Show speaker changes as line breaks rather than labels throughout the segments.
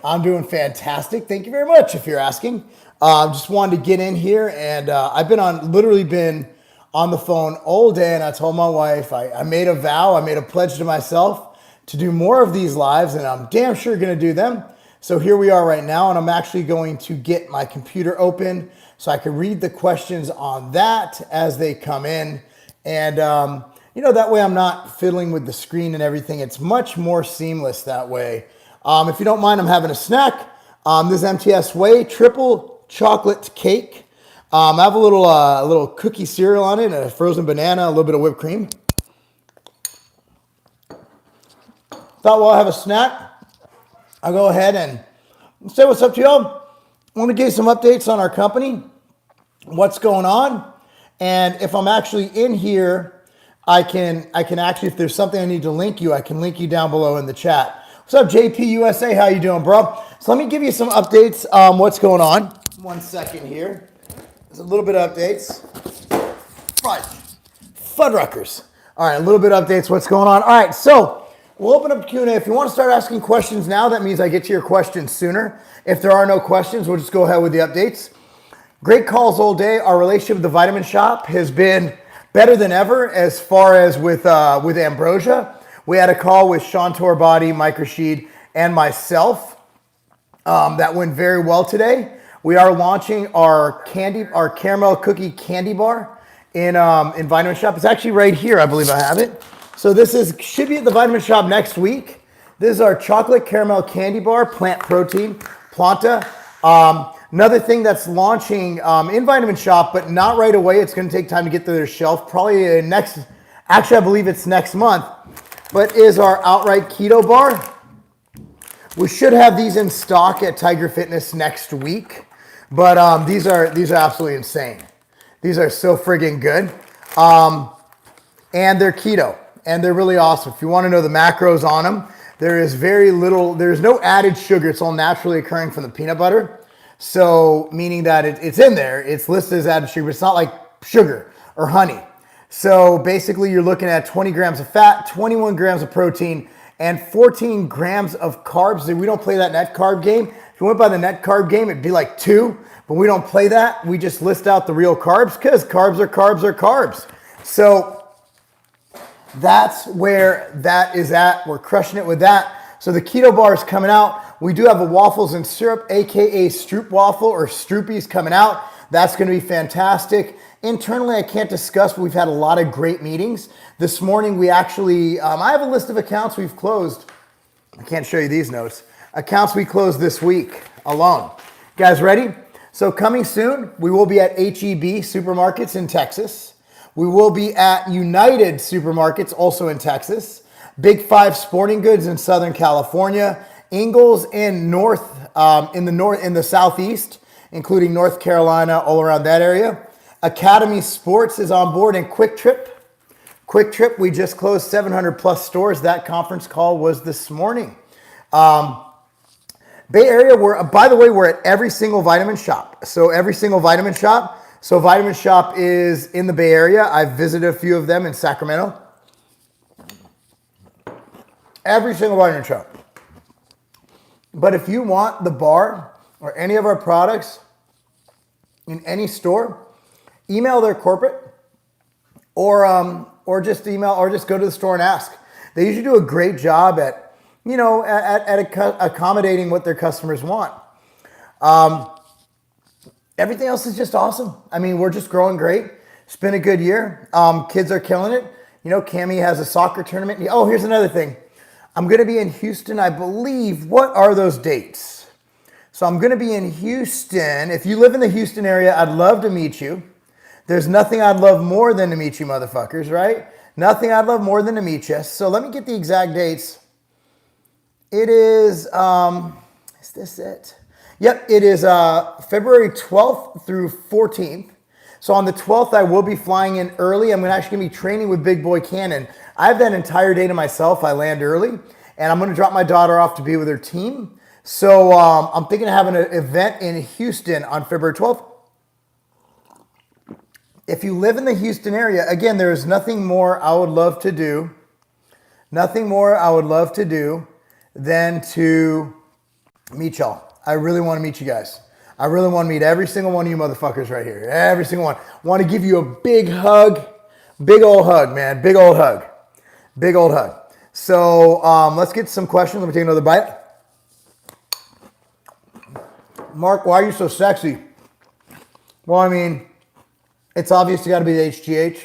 I'm doing fantastic. Thank you very much. If you're asking, just wanted to get in here, and I've literally been on the phone all day, and I told my wife I made a vow, I made a pledge to myself to do more of these lives, and I'm damn sure going to do them. So here we are right now, and I'm actually going to get my computer open so I can read the questions on that as they come in, and that way I'm not fiddling with the screen and everything. It's much more seamless that way. If you don't mind, I'm having a snack. This is MTS Way triple chocolate cake. I have a little cookie cereal on it, a frozen banana, a little bit of whipped cream. Thought while I have a snack, I'll go ahead and say what's up to y'all. I want to give you some updates on our company, what's going on, and if I'm actually in here, I can actually, if there's something I need to link you, I can link you down below in the chat. What's up, JP USA? How you doing, bro? So let me give you some updates on what's going on. 1 second here. There's a little bit of updates. Fuddruckers. All right, a little bit of updates. What's going on? All right, so we'll open up Q&A. If you want to start asking questions now, that means I get to your questions sooner. If there are no questions, we'll just go ahead with the updates. Great calls all day. Our relationship with the Vitamin Shop has been better than ever as far as with Ambrosia. We had a call with Sean Torbody, Mike Rashid, and myself. That went very well today. We are launching our caramel cookie candy bar in Vitamin Shop. It's actually right here. I believe I have it. So this should be at the Vitamin Shop next week. This is our chocolate caramel candy bar, plant protein, Planta. Another thing that's launching in Vitamin Shop, but not right away. It's going to take time to get to their shelf. Probably actually, I believe it's next month. But is our outright keto bar. We should have these in stock at Tiger Fitness next week. But these are absolutely insane. These are so friggin' good. And they're keto. And they're really awesome. If you want to know the macros on them, there's no added sugar. It's all naturally occurring from the peanut butter. So meaning that it's in there. It's listed as added sugar, but it's not like sugar or honey. So basically you're looking at 20 grams of fat, 21 grams of protein, and 14 grams of carbs. We don't play that net carb game. If you went by the net carb game, it'd be like 2, but we don't play that. We just list out the real carbs because carbs are carbs are carbs. So that's where that is at. We're crushing it with that. So the keto bar is coming out. We do have a waffles and syrup, AKA Stroop waffle or Stroopies coming out. That's going to be fantastic. Internally, I can't discuss, but we've had a lot of great meetings. This morning, we actually, I have a list of accounts we've closed. I can't show you these notes. Accounts we closed this week alone. Guys, ready? So coming soon, we will be at HEB Supermarkets in Texas. We will be at United Supermarkets, also in Texas. Big 5 Sporting Goods in Southern California. Ingles in the Southeast, including North Carolina, all around that area. Academy Sports is on board, and Quick Trip. Quick Trip, we just closed 700 plus stores. That conference call was this morning. Bay Area, by the way, we're at every single Vitamin Shop. So every single Vitamin Shop. So Vitamin Shop is in the Bay Area. I've visited a few of them in Sacramento. Every single Vitamin Shop. But if you want the bar or any of our products in any store, email their corporate or just email or just go to the store and ask. They usually do a great job at accommodating what their customers want. Everything else is just awesome. I mean, we're just growing great. It's been a good year. Kids are killing it. Cammie has a soccer tournament. Oh, here's another thing. I'm going to be in Houston, I believe. What are those dates? So I'm going to be in Houston. If you live in the Houston area, I'd love to meet you. There's nothing I'd love more than to meet you, motherfuckers, right? Nothing I'd love more than to meet you. So let me get the exact dates. It is, is this it? Yep, it is February 12th through 14th. So on the 12th, I will be flying in early. I'm actually going to be training with Big Boy Cannon. I have that entire day to myself. I land early, and I'm going to drop my daughter off to be with her team. So I'm thinking of having an event in Houston on February 12th. If you live in the Houston area, again, there is nothing more I would love to do. Nothing more I would love to do than to meet y'all. I really want to meet you guys. I really want to meet every single one of you motherfuckers right here. Every single one. Want to give you a big hug. Big old hug, man. Big old hug. Big old hug. So let's get some questions. Let me take another bite. Mark, why are you so sexy? Well, I mean, it's obvious you got to be the HGH.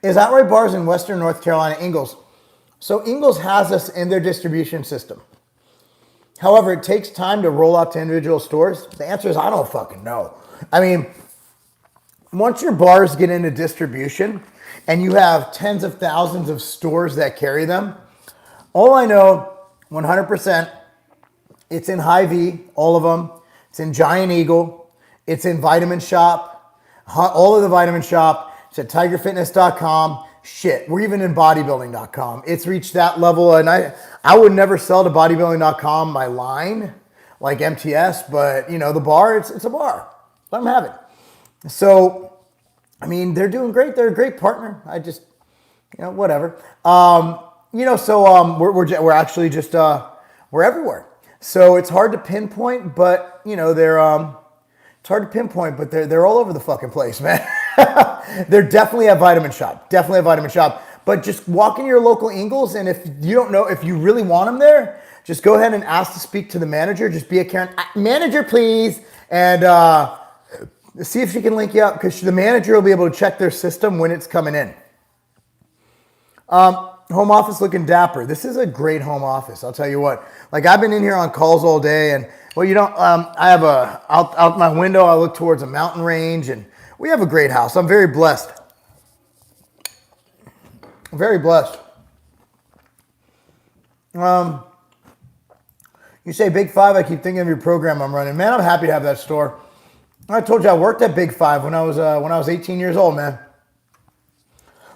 Is Outright Bars in Western North Carolina, Ingalls? So Ingalls has us in their distribution system. However, it takes time to roll out to individual stores. The answer is I don't fucking know. I mean, once your bars get into distribution and you have tens of thousands of stores that carry them, all I know 100%, it's in Hy-Vee, all of them. It's in Giant Eagle. It's in Vitamin Shop, all of the Vitamin Shop. It's at tigerfitness.com. Shit, we're even in bodybuilding.com. It's reached that level, and I would never sell to bodybuilding.com my line like MTS, but you know, the bar, it's a bar. Let them have it. So, I mean, they're doing great. They're a great partner. I just, you know, whatever. You know, so we're actually just we're everywhere. So it's hard to pinpoint, but you know, it's hard to pinpoint, but they're all over the fucking place, man. They're definitely a Vitamin Shop. Definitely a Vitamin Shop. But just walk into your local Ingalls, and if you don't know, if you really want them there, just go ahead and ask to speak to the manager. Just be a Karen, manager, please, and see if she can link you up, because the manager will be able to check their system when it's coming in. Home office looking dapper. This is a great home office. I'll tell you what. Like, I've been in here on calls all day, and well, you don't. I have out my window, I look towards a mountain range, and we have a great house. I'm very blessed. Very blessed. You say Big Five. I keep thinking of your program I'm running. Man, I'm happy to have that store. I told you I worked at Big Five when I was 18 years old, man.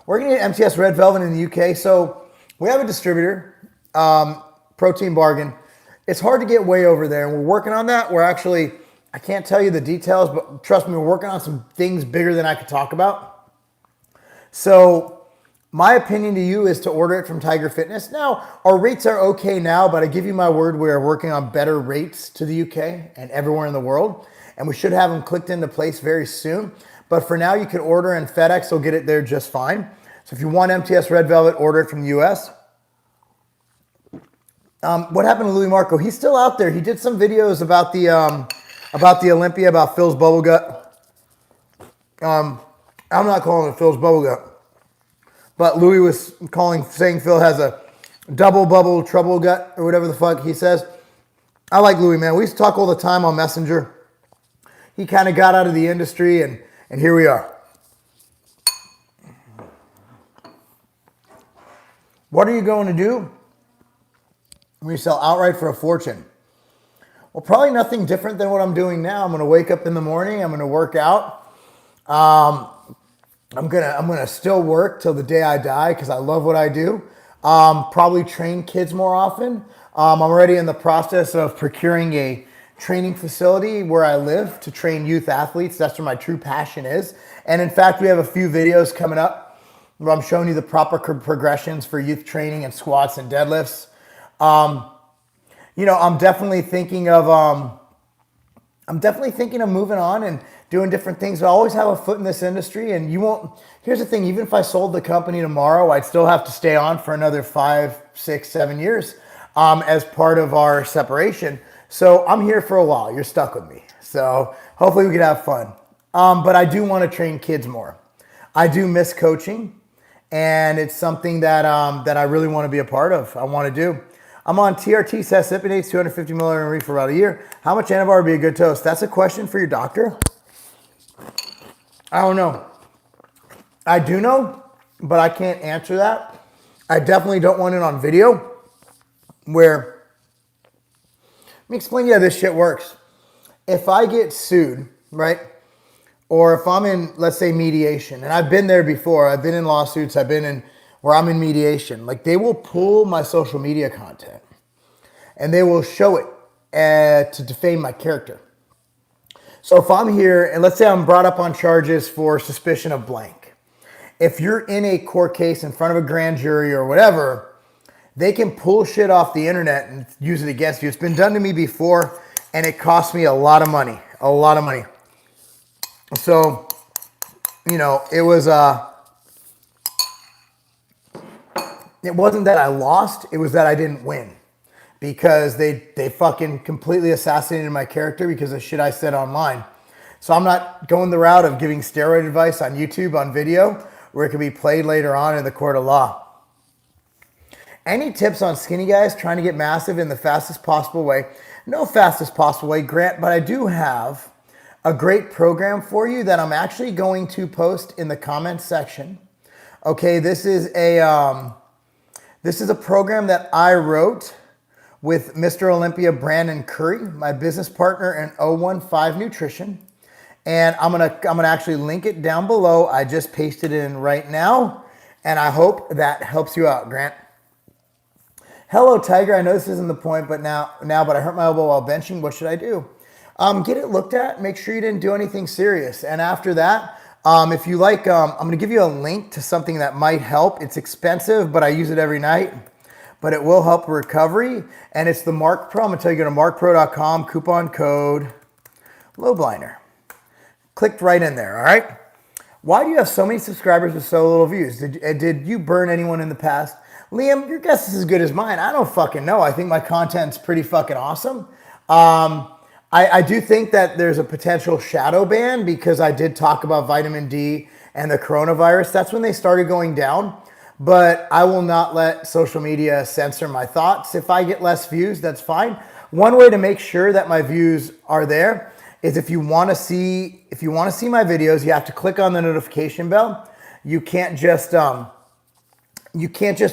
Working at MTS Red Velvet in the UK. So we have a distributor, Protein Bargain. It's hard to get way over there, and we're working on that. We're actually, I can't tell you the details, but trust me, we're working on some things bigger than I could talk about. So my opinion to you is to order it from Tiger Fitness. Now, our rates are okay now, but I give you my word, we are working on better rates to the UK and everywhere in the world, and we should have them clicked into place very soon. But for now, you can order, and FedEx will get it there just fine. So if you want MTS Red Velvet, order it from the US. What happened to Louis Marco? He's still out there. He did some videos about the Olympia, about Phil's bubble gut. I'm not calling it Phil's bubble gut, but Louis was saying Phil has a double bubble trouble gut, or whatever the fuck he says. I like Louis, man. We used to talk all the time on Messenger. He kind of got out of the industry, and here we are. What are you going to do when you sell outright for a fortune? Well, probably nothing different than what I'm doing now. I'm going to wake up in the morning. I'm going to work out. I'm gonna still work till the day I die because I love what I do. Probably train kids more often. I'm already in the process of procuring a training facility where I live to train youth athletes. That's where my true passion is. And in fact, we have a few videos coming up where I'm showing you the proper progressions for youth training and squats and deadlifts. You know, I'm definitely thinking of moving on and doing different things. But I always have a foot in this industry, and you won't. Here's the thing: even if I sold the company tomorrow, I'd still have to stay on for another 5, 6, 7 years as part of our separation. So I'm here for a while. You're stuck with me. So hopefully we can have fun. But I do want to train kids more. I do miss coaching, and it's something that I really want to be a part of. I want to do. I'm on TRT, Sesipinates, 250 milligram reef for about a year. How much Anavar would be a good toast? That's a question for your doctor. I don't know. I do know, but I can't answer that. I definitely don't want it on video where, let me explain to you how this shit works. If I get sued, right? Or if I'm in, let's say, mediation, and I've been there before. I've been in lawsuits. I've been in where I'm in mediation. Like, they will pull my social media content and they will show it to defame my character. So if I'm here, and let's say I'm brought up on charges for suspicion of blank. If you're in a court case in front of a grand jury or whatever, they can pull shit off the internet and use it against you. It's been done to me before, and it cost me a lot of money. A lot of money. So, you know, it wasn't that I lost, it was that I didn't win. Because they fucking completely assassinated my character because of shit I said online. So I'm not going the route of giving steroid advice on YouTube on video where it can be played later on in the court of law. Any tips on skinny guys trying to get massive in the fastest possible way? No fastest possible way, Grant, but I do have a great program for you that I'm actually going to post in the comments section. Okay, this is a program that I wrote with Mr. Olympia Brandon Curry, my business partner in 015 Nutrition. And I'm gonna actually link it down below. I just pasted it in right now, and I hope that helps you out, Grant. Hello, Tiger. I know this isn't the point, but but I hurt my elbow while benching. What should I do? Get it looked at. Make sure you didn't do anything serious. And after that, if you like, I'm gonna give you a link to something that might help. It's expensive, but I use it every night. But it will help recovery, and it's the Marc Pro. I'm gonna tell you, go to marcpro.com, coupon code Lobliner. Clicked right in there, all right? Why do you have so many subscribers with so little views? Did you burn anyone in the past? Liam, your guess is as good as mine. I don't fucking know. I think my content's pretty fucking awesome. I do think that there's a potential shadow ban because I did talk about vitamin D and the coronavirus. That's when they started going down. But I will not let social media censor my thoughts. If I get less views, that's fine. One way to make sure that my views are there is if you want to see my videos, you have to click on the notification bell. You can't just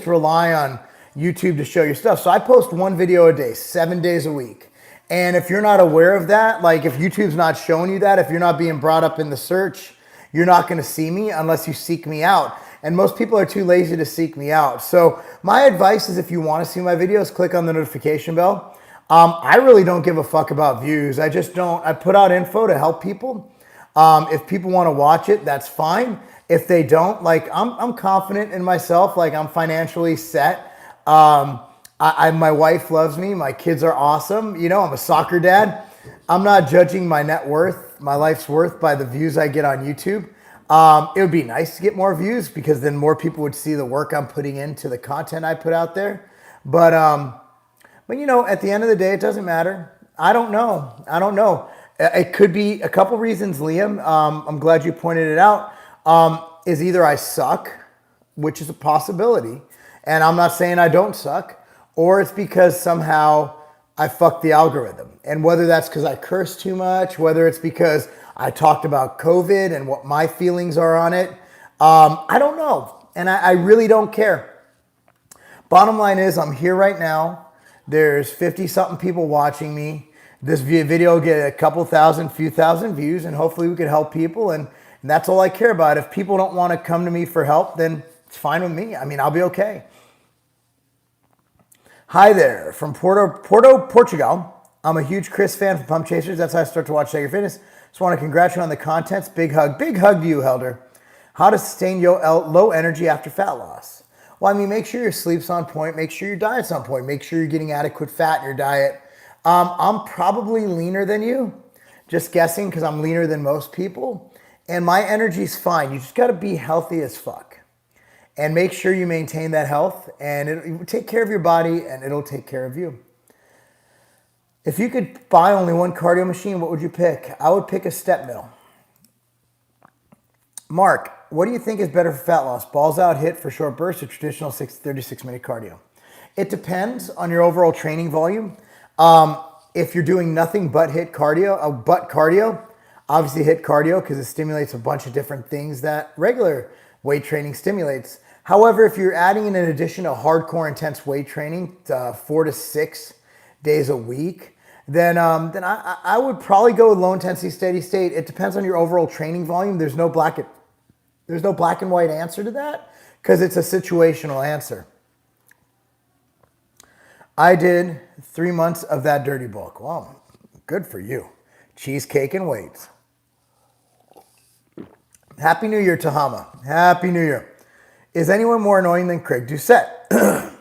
rely on YouTube to show your stuff. So I post one video a day, 7 days a week. And if you're not aware of that, like if YouTube's not showing you that, if you're not being brought up in the search, you're not going to see me unless you seek me out. And most people are too lazy to seek me out. So my advice is if you want to see my videos, click on the notification bell. I really don't give a fuck about views. I just don't. I put out info to help people. If people want to watch it, that's fine. If they don't, like I'm confident in myself. Like I'm financially set. My wife loves me. My kids are awesome. You know, I'm a soccer dad. I'm not judging my net worth, my life's worth by the views I get on YouTube. It would be nice to get more views because then more people would see the work I'm putting into the content I put out there. But you know, at the end of the day, it doesn't matter. I don't know. It could be a couple reasons, Liam. I'm glad you pointed it out. Is either I suck, which is a possibility, and I'm not saying I don't suck, or it's because somehow I fucked the algorithm. And whether that's because I curse too much, whether it's because I talked about COVID and what my feelings are on it, I don't know. And I really don't care. Bottom line is I'm here right now. There's 50-something people watching me. This video will get a few thousand views, and hopefully we can help people. And that's all I care about. If people don't want to come to me for help, then it's fine with me. I mean, I'll be okay. Hi there, from Porto, Portugal. I'm a huge Chris fan from Pump Chasers. That's how I start to watch Tiger Fitness. Just want to congratulate you on the contents. Big hug to you, Helder. How to sustain your low energy after fat loss. Well, I mean, make sure your sleep's on point. Make sure your diet's on point. Make sure you're getting adequate fat in your diet. I'm probably leaner than you. Just guessing because I'm leaner than most people. And my energy's fine. You just got to be healthy as fuck. And make sure you maintain that health. And it'll take care of your body and it'll take care of you. If you could buy only one cardio machine, what would you pick? I would pick a step mill. Mark, what do you think is better for fat loss? Balls out hit for short bursts or traditional 36-minute cardio? It depends on your overall training volume. If you're doing nothing but cardio, obviously hit cardio because it stimulates a bunch of different things that regular weight training stimulates. However, if you're adding in an addition to hardcore intense weight training, 4 to 6 days a week, then I would probably go with low intensity steady state. It depends on your overall training volume. There's no black and white answer to that because it's a situational answer. I did 3 months of that dirty bulk. Wow, good for you. Cheesecake and weights. Happy New Year, Tahama. Happy New Year. Is anyone more annoying than Craig Doucette?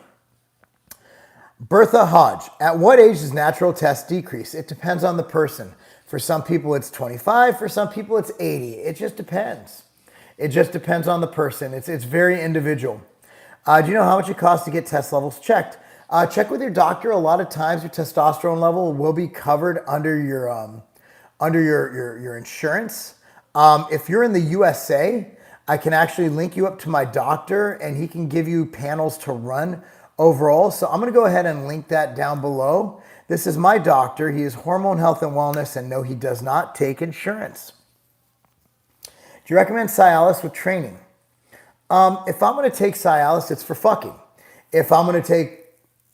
Bertha Hodge, at what age does natural tests decrease? It depends on the person. For some people, it's 25. For some people, it's 80. It just depends. It just depends on the person. It's very individual. Do you know how much it costs to get test levels checked? Check with your doctor. A lot of times, your testosterone level will be covered under your insurance. If you're in the USA, I can actually link you up to my doctor, and he can give you panels to run overall. So I'm going to go ahead and link that down below. This is my doctor. He is Hormone Health and Wellness, and no, he does not take insurance. Do you recommend Cialis with training? If I'm going to take Cialis, it's for fucking. If I'm going to take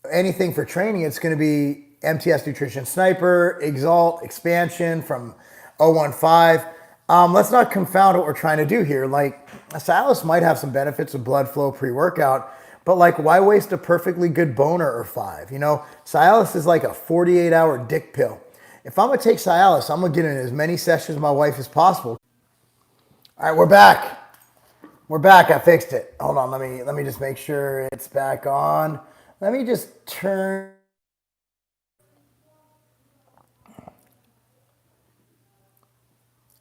anything for training, it's going to be MTS Nutrition Sniper, Exalt, Expansion from 015. Let's not confound what we're trying to do here. Like, Cialis might have some benefits of blood flow pre-workout, but like, why waste a perfectly good boner or 5? You know, Cialis is like a 48-hour dick pill. If I'm going to take Cialis, I'm going to get in as many sessions with my wife as possible. All right, we're back. We're back. I fixed it. Hold on. Let me just make sure it's back on. Let me just turn.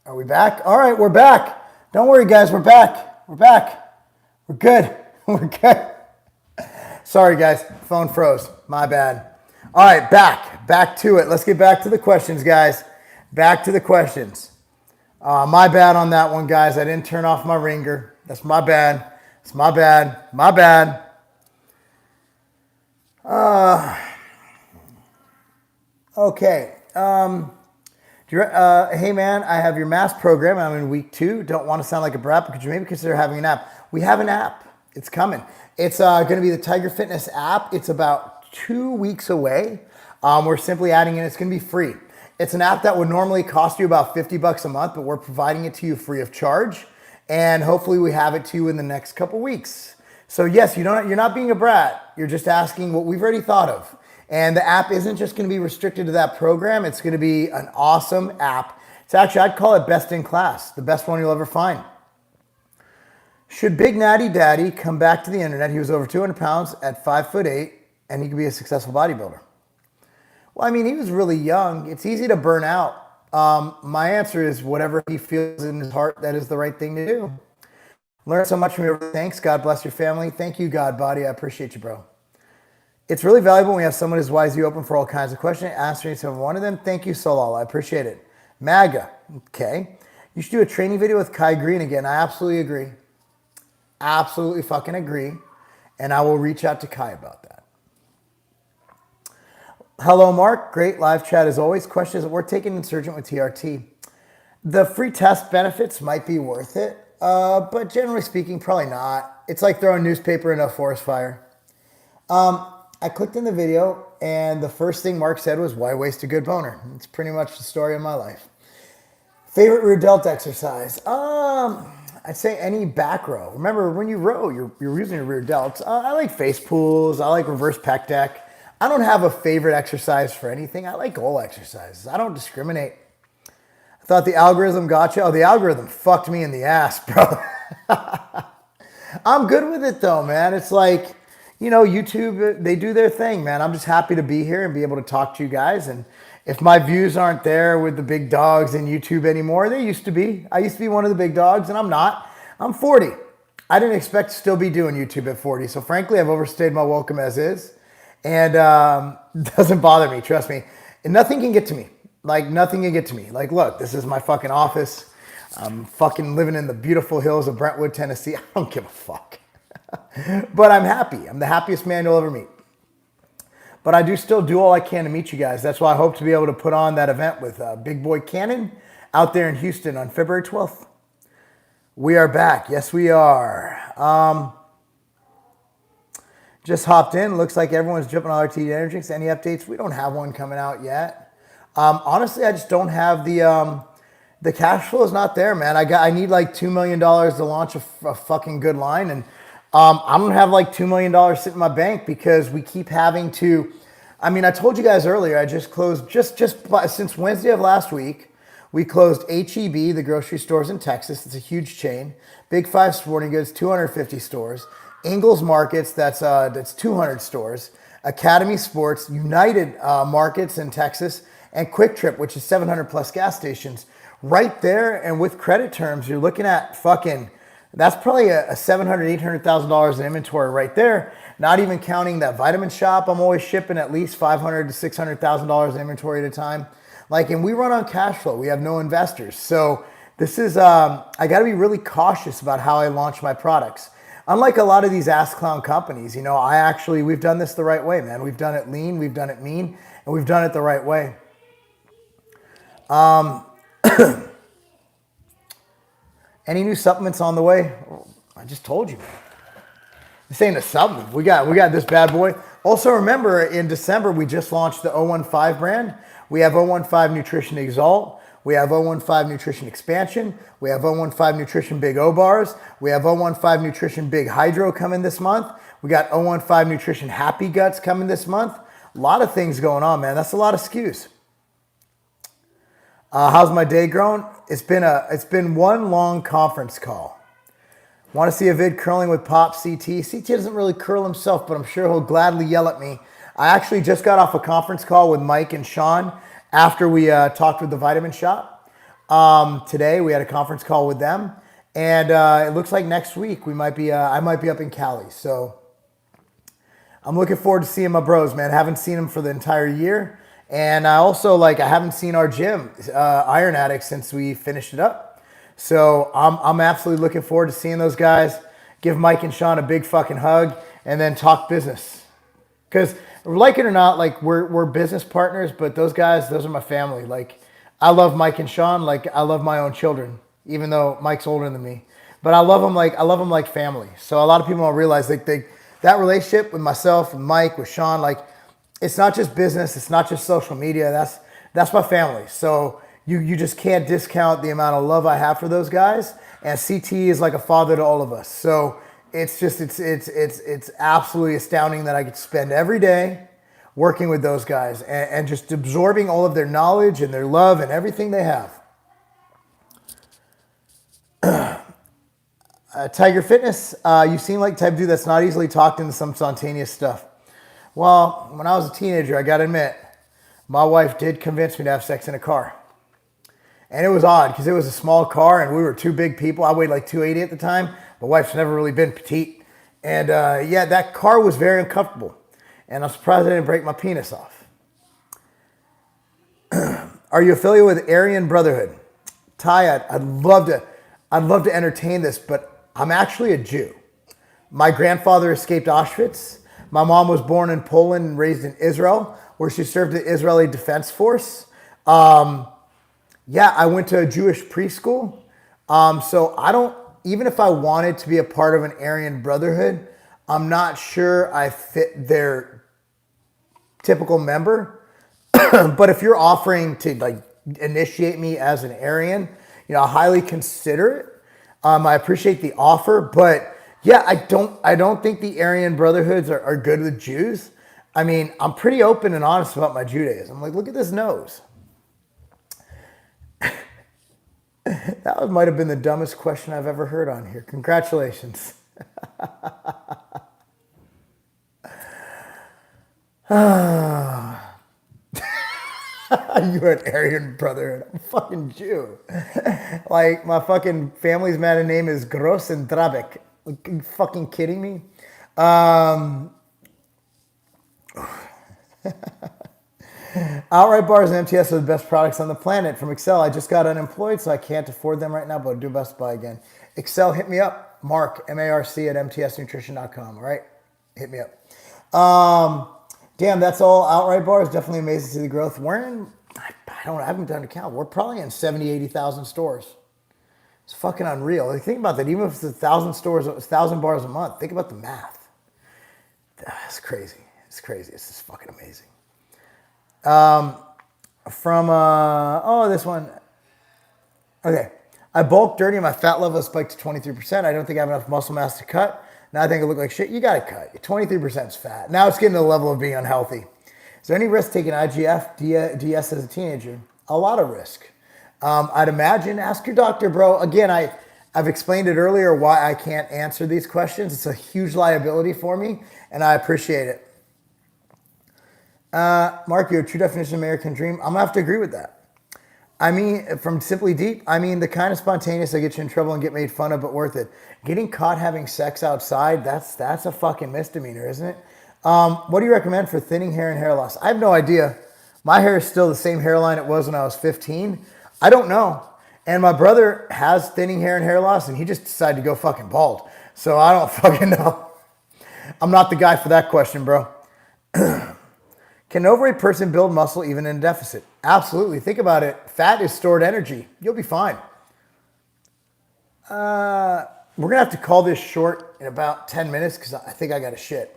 Are we back? All right, we're back. Don't worry, guys. We're back. We're back. We're good. We're good. Sorry, guys. Phone froze. My bad. All right, back to it. Let's get back to the questions, guys. Back to the questions. My bad on that one, guys. I didn't turn off my ringer. That's my bad. It's my bad. My bad. Okay. Hey, man, I have your mass program. I'm in week 2. Don't want to sound like a brat, but could you maybe consider having an app? We have an app. It's coming. It's going to be the Tiger Fitness app. It's about 2 weeks away. We're simply adding in. It's going to be free. It's an app that would normally cost you about $50 a month, but we're providing it to you free of charge. And hopefully we have it to you in the next couple weeks. So yes, you're not being a brat. You're just asking what we've already thought of. And the app isn't just going to be restricted to that program. It's going to be an awesome app. It's actually, I'd call it best in class, the best one you'll ever find. Should Big Natty Daddy come back to the internet? He was over 200 pounds at 5'8", and he could be a successful bodybuilder. Well, I mean, he was really young. It's easy to burn out. My answer is whatever he feels in his heart, that is the right thing to do. Learn so much from you. Thanks. God bless your family. Thank you, God Body. I appreciate you, bro. It's really valuable when we have someone as wise as you, open for all kinds of questions, answering some one of them. Thank you, Solal. I appreciate it. MAGA. Okay. You should do a training video with Kai Green again. I absolutely agree. Absolutely fucking agree. And I will reach out to Kai about that. Hello, Mark. Great live chat as always. Question is, we're taking Insurgent with TRT. The free test benefits might be worth it, but generally speaking, probably not. It's like throwing newspaper in a forest fire. I clicked in the video, and the first thing Mark said was, why waste a good boner? It's pretty much the story of my life. Favorite rear delt exercise? I'd say any back row. Remember, when you row, you're using your rear delts. I like face pulls. I like reverse pec deck. I don't have a favorite exercise for anything. I like all exercises. I don't discriminate. I thought the algorithm got you. Oh, the algorithm fucked me in the ass, bro. I'm good with it, though, man. It's like, you know, YouTube, they do their thing, man. I'm just happy to be here and be able to talk to you guys. And if my views aren't there with the big dogs in YouTube anymore, they used to be. I used to be one of the big dogs, and I'm not. I'm 40. I didn't expect to still be doing YouTube at 40. So frankly, I've overstayed my welcome as is. And it doesn't bother me, trust me. And nothing can get to me. Like, nothing can get to me. Like, look, this is my fucking office. I'm fucking living in the beautiful hills of Brentwood, Tennessee. I don't give a fuck. But I'm happy. I'm the happiest man you'll ever meet. But I do still do all I can to meet you guys. That's why I hope to be able to put on that event with Big Boy Cannon out there in Houston on February 12th. We are back. Yes, we are. Just hopped in. Looks like everyone's jumping on RTD energy drinks. Any updates? We don't have one coming out yet. Honestly, I just don't have the cash flow is not there, man. I need like $2 million to launch a fucking good line. And I don't have like $2 million sitting in my bank because we keep having to, I mean, I told you guys earlier, I just closed since Wednesday of last week, we closed H-E-B, the grocery stores in Texas. It's a huge chain. Big Five Sporting Goods, 250 stores. Ingles Markets, that's 200 stores. Academy Sports, United Markets in Texas, and Quick Trip, which is 700 plus gas stations right there. And with credit terms, you're looking at fucking, that's probably a $700,000, $800,000 in inventory right there. Not even counting that vitamin shop. I'm always shipping at least $500,000 to $600,000 in inventory at a time. Like, and we run on cash flow. We have no investors. So this is, I got to be really cautious about how I launch my products. Unlike a lot of these ass clown companies, you know, we've done this the right way, man. We've done it lean, we've done it mean, and we've done it the right way. Any new supplements on the way? I just told you, man. This ain't a supplement. We got this bad boy. Also, remember, in December, we just launched the 015 brand. We have 015 Nutrition Exalt. We have 015 Nutrition Expansion. We have 015 Nutrition Big O Bars. We have 015 Nutrition Big Hydro coming this month. We got 015 Nutrition Happy Guts coming this month. A lot of things going on, man. That's a lot of SKUs. How's my day going? It's been one long conference call. Want to see a vid curling with Pop CT? CT doesn't really curl himself, but I'm sure he'll gladly yell at me. I actually just got off a conference call with Mike and Sean after we talked with the Vitamin Shop. Today we had a conference call with them, and it looks like next week I might be up in Cali. So I'm looking forward to seeing my bros, man. Haven't seen them for the entire year. And I also, I haven't seen our gym, Iron Addict, since we finished it up. So I'm absolutely looking forward to seeing those guys, give Mike and Sean a big fucking hug, and then talk business. Because, like it or not, we're business partners, but those guys, those are my family. Like, I love Mike and Sean like I love my own children, even though Mike's older than me. But I love them like family. So a lot of people don't realize that relationship with myself and Mike, with Sean, it's not just business. It's not just social media. That's my family. So you just can't discount the amount of love I have for those guys. And CT is like a father to all of us. So it's absolutely astounding that I could spend every day working with those guys and just absorbing all of their knowledge and their love and everything they have. Tiger Fitness, you seem like the type of dude that's not easily talked into some spontaneous stuff. Well, when I was a teenager, I got to admit, my wife did convince me to have sex in a car. And it was odd because it was a small car and we were two big people. I weighed like 280 at the time. My wife's never really been petite. And that car was very uncomfortable. And I'm surprised I didn't break my penis off. Are you affiliated with Aryan Brotherhood? Ty, I'd love to entertain this, but I'm actually a Jew. My grandfather escaped Auschwitz. My mom was born in Poland and raised in Israel, where she served the Israeli Defense Force. I went to a Jewish preschool. So even if I wanted to be a part of an Aryan Brotherhood, I'm not sure I fit their typical member. But if you're offering to initiate me as an Aryan, I highly consider it. I appreciate the offer, but yeah, I don't think the Aryan Brotherhoods are good with Jews. I mean, I'm pretty open and honest about my Judaism. I'm look at this nose. That might have been the dumbest question I've ever heard on here. Congratulations. You're an Aryan Brotherhood. I'm a fucking Jew. My fucking family's maiden name is Gross and Drabek. Are you fucking kidding me? Outright Bars and MTS are the best products on the planet. From Excel, I just got unemployed, so I can't afford them right now, but I'll do best to buy again. Excel, hit me up. Marc, M-A-R-C at mtsnutrition.com. All right? Hit me up. Damn, that's all. Outright Bars, definitely amazing to see the growth. I haven't done a count. We're probably in 70, 80,000 stores. It's fucking unreal. Think about that. Even if it's 1,000 stores, 1,000 bars a month, think about the math. That's crazy. It's crazy. It's just fucking amazing. This one. Okay. I bulked dirty and my fat level spiked to 23%. I don't think I have enough muscle mass to cut. Now I think I look like shit. You got to cut. 23% is fat. Now it's getting to the level of being unhealthy. Is there any risk taking IGF, DS as a teenager? A lot of risk. I'd imagine, ask your doctor, bro. Again, I've explained it earlier why I can't answer these questions. It's a huge liability for me, and I appreciate it. Mark, your true definition of American dream. I'm gonna have to agree with that. I mean, from Simply Deep, I mean, the kind of spontaneous that gets you in trouble and get made fun of, but worth it. Getting caught having sex outside, that's a fucking misdemeanor, isn't it? What do you recommend for thinning hair and hair loss? I have no idea. My hair is still the same hairline it was when I was 15. I don't know. And my brother has thinning hair and hair loss, and he just decided to go fucking bald. So I don't fucking know. I'm not the guy for that question, bro. Can an overweight person build muscle even in a deficit? Absolutely. Think about it. Fat is stored energy. You'll be fine. We're going to have to call this short in about 10 minutes because I think I got to shit.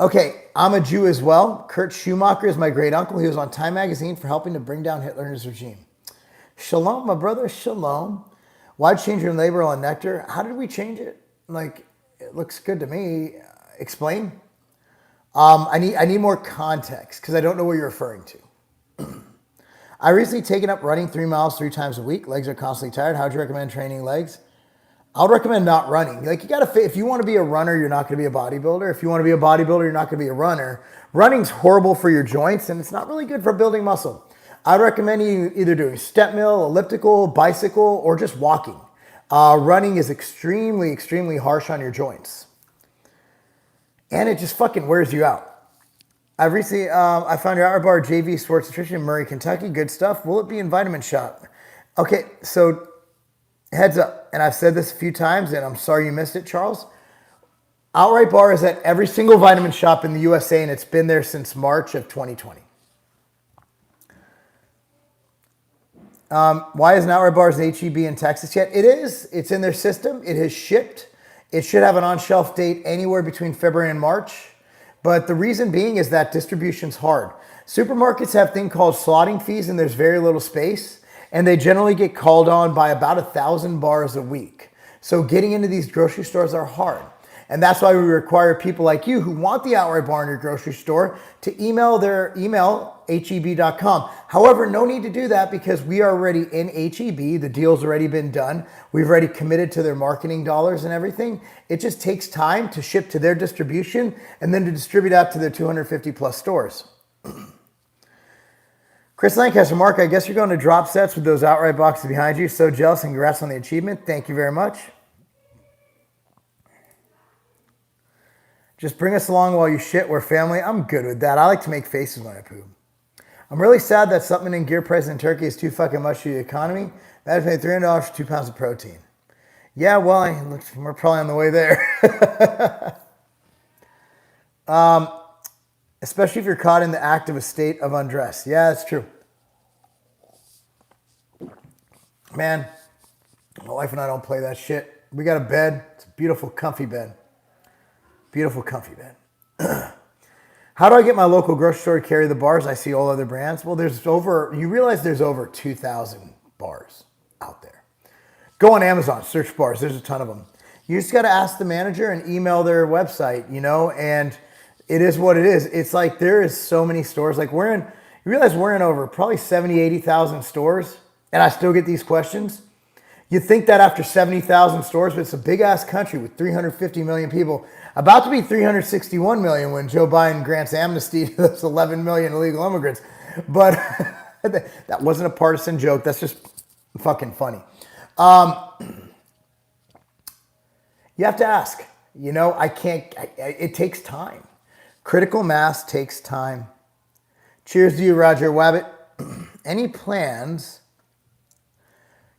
Okay, I'm a Jew as well. Kurt Schumacher is my great uncle. He was on Time Magazine for helping to bring down Hitler and his regime. Shalom, my brother. Shalom. Why'd you change your label on Nectar? How did we change it? Like, it looks good to me. Explain. I need more context because I don't know what you're referring to. I recently taken up running 3 miles 3 times a week. Legs are constantly tired. How would you recommend training legs? I would recommend not running. Like, you gotta, if you want to be a runner, you're not going to be a bodybuilder. If you want to be a bodybuilder, you're not going to be a runner. Running's horrible for your joints and it's not really good for building muscle. I'd recommend you either doing step mill, elliptical, bicycle, or just walking. Running is extremely, extremely harsh on your joints. And it just fucking wears you out. I've recently, I found your Outer Bar JV Sports Nutrition in Murray, Kentucky. Good stuff. Will it be in Vitamin Shop? Okay, so heads up. And I've said this a few times, and I'm sorry you missed it, Charles. Outright Bar is at every single vitamin shop in the USA, and it's been there since March of 2020. Why isn't Outright Bar's HEB in Texas yet? It is. It's in their system. It has shipped. It should have an on-shelf date anywhere between February and March. But the reason being is that distribution's hard. Supermarkets have a thing called slotting fees, and there's very little space. And they generally get called on by about 1,000 bars a week. So getting into these grocery stores are hard. And that's why we require people like you who want the Outright Bar in your grocery store to email their email, heb.com. However, no need to do that because we are already in HEB. The deal's already been done. We've already committed to their marketing dollars and everything. It just takes time to ship to their distribution and then to distribute out to their 250 plus stores. Chris Lancaster, Mark, I guess you're going to drop sets with those Outright boxes behind you. So jealous and congrats on the achievement. Thank you very much. Just bring us along while you shit. We're family. I'm good with that. I like to make faces when I poop. I'm really sad that supplement and gear price in Turkey is too fucking much for the economy. That paid $300 for 2 pounds of protein. Yeah, well, we're probably on the way there. Especially if you're caught in the act of a state of undress. Yeah, that's true. Man, my wife and I don't play that shit. We got a bed. It's a beautiful, comfy bed. Beautiful, comfy bed. How do I get my local grocery store to carry the bars? I see all other brands. Well, you realize there's over 2,000 bars out there. Go on Amazon, search bars. There's a ton of them. You just got to ask the manager and email their website, and it is what it is. It's like there is so many stores. Like you realize we're in over probably 70, 80,000 stores, and I still get these questions. You'd think that after 70,000 stores, but it's a big-ass country with 350 million people. About to be 361 million when Joe Biden grants amnesty to those 11 million illegal immigrants. But that wasn't a partisan joke. That's just fucking funny. You have to ask. It takes time. Critical mass takes time. Cheers to you, Roger Wabbit. Any plans,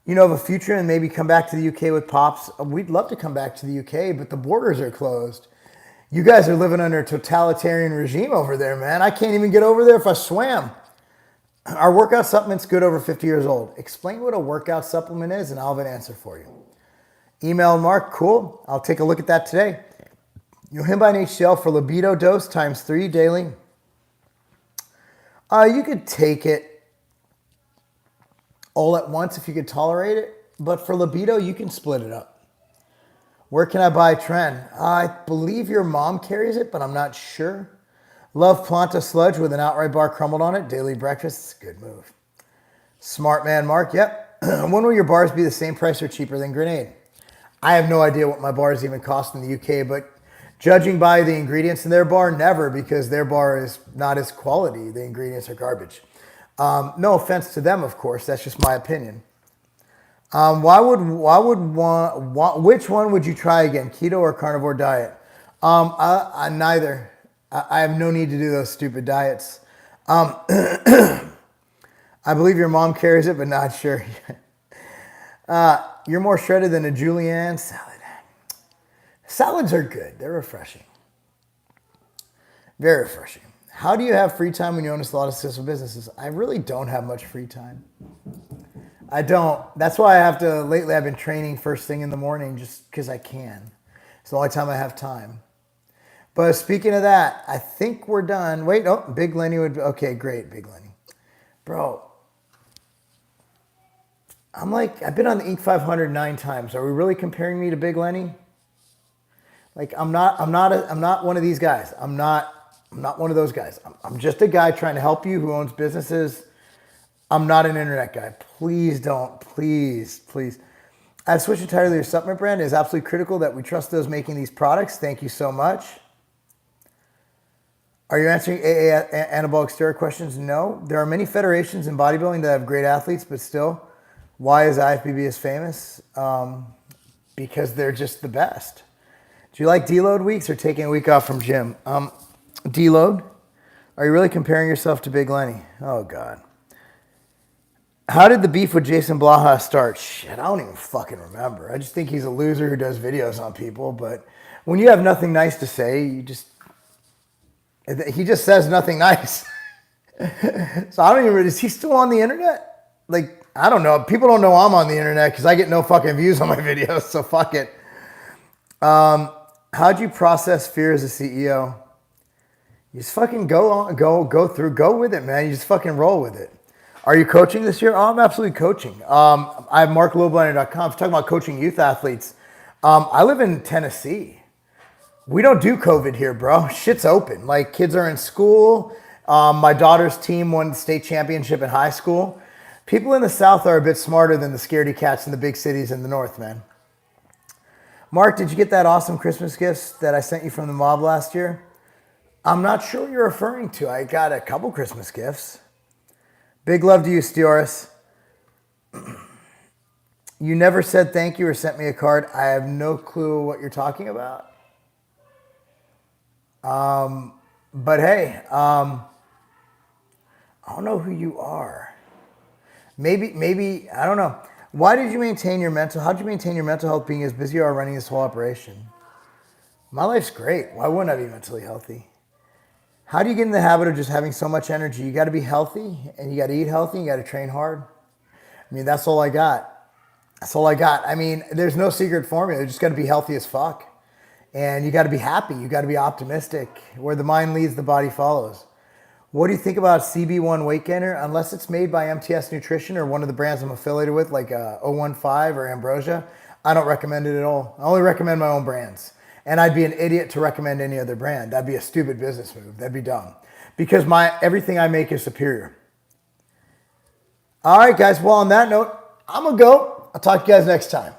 of a future and maybe come back to the UK with Pops? We'd love to come back to the UK, but the borders are closed. You guys are living under a totalitarian regime over there, man. I can't even get over there if I swam. Our workout supplement's good over 50 years old. Explain what a workout supplement is and I'll have an answer for you. Email Mark, cool. I'll take a look at that today. Yohimbine HCl for libido dose times 3 daily. You could take it all at once if you could tolerate it. But for libido, you can split it up. Where can I buy Tren? I believe your mom carries it, but I'm not sure. Love Planta Sludge with an Outright Bar crumbled on it. Daily breakfast. It's a good move. Smart man Mark. Yep. When will your bars be the same price or cheaper than Grenade? I have no idea what my bars even cost in the UK, but judging by the ingredients in their bar, never, because their bar is not as quality. The ingredients are garbage. No offense to them, of course. That's just my opinion. Which one would you try again, keto or carnivore diet? Neither. I have no need to do those stupid diets. I believe your mom carries it, but not sure. You're more shredded than a julienne salad. Salads are good. They're refreshing. Very refreshing. How do you have free time when you own a lot of successful businesses? I really don't have much free time. I don't. That's why lately I've been training first thing in the morning just because I can. It's the only time I have time. But speaking of that, I think we're done. Wait, oh, Big Lenny would be, okay, great, Big Lenny. Bro, I've been on the Inc. 500 9 times. Are we really comparing me to Big Lenny? Like, I'm not one of these guys. I'm not one of those guys. I'm just a guy trying to help you who owns businesses. I'm not an internet guy. Please don't. Please. I've switched entirely to your supplement brand. It is absolutely critical that we trust those making these products. Thank you so much. Are you answering AA anabolic steroid questions? No. There are many federations in bodybuilding that have great athletes, but still, why is IFBB as famous? Because they're just the best. Do you like deload weeks or taking a week off from gym? Deload? Are you really comparing yourself to Big Lenny? Oh, God. How did the beef with Jason Blaha start? Shit, I don't even fucking remember. I just think he's a loser who does videos on people. But when you have nothing nice to say, he just says nothing nice. So I don't even, is he still on the internet? Like, I don't know. People don't know I'm on the internet because I get no fucking views on my videos. So fuck it. How'd you process fear as a CEO? You just fucking go with it, man. You just fucking roll with it. Are you coaching this year? Oh, I'm absolutely coaching. I have marklobliner.com. If you're talking about coaching youth athletes, I live in Tennessee. We don't do COVID here, bro. Shit's open. Like, kids are in school. My daughter's team won the state championship in high school. People in the South are a bit smarter than the scaredy cats in the big cities in the North, man. Mark, did you get that awesome Christmas gifts that I sent you from the mob last year? I'm not sure what you're referring to. I got a couple Christmas gifts. Big love to you, Stioris. You never said thank you or sent me a card. I have no clue what you're talking about. But hey, I don't know who you are. Maybe, I don't know. How'd you maintain your mental health being as busy you are running this whole operation? My life's great. Why wouldn't I be mentally healthy? How do you get in the habit of just having so much energy? You got to be healthy and you got to eat healthy. And you got to train hard. I mean, that's all I got. I mean, there's no secret formula. You just got to be healthy as fuck. And you got to be happy. You got to be optimistic. Where the mind leads, the body follows. What do you think about CB1 weight gainer? Unless it's made by MTS Nutrition or one of the brands I'm affiliated with, like 015 or Ambrosia, I don't recommend it at all. I only recommend my own brands. And I'd be an idiot to recommend any other brand. That'd be a stupid business move. That'd be dumb. Because everything I make is superior. All right, guys. Well, on that note, I'm going to go. I'll talk to you guys next time.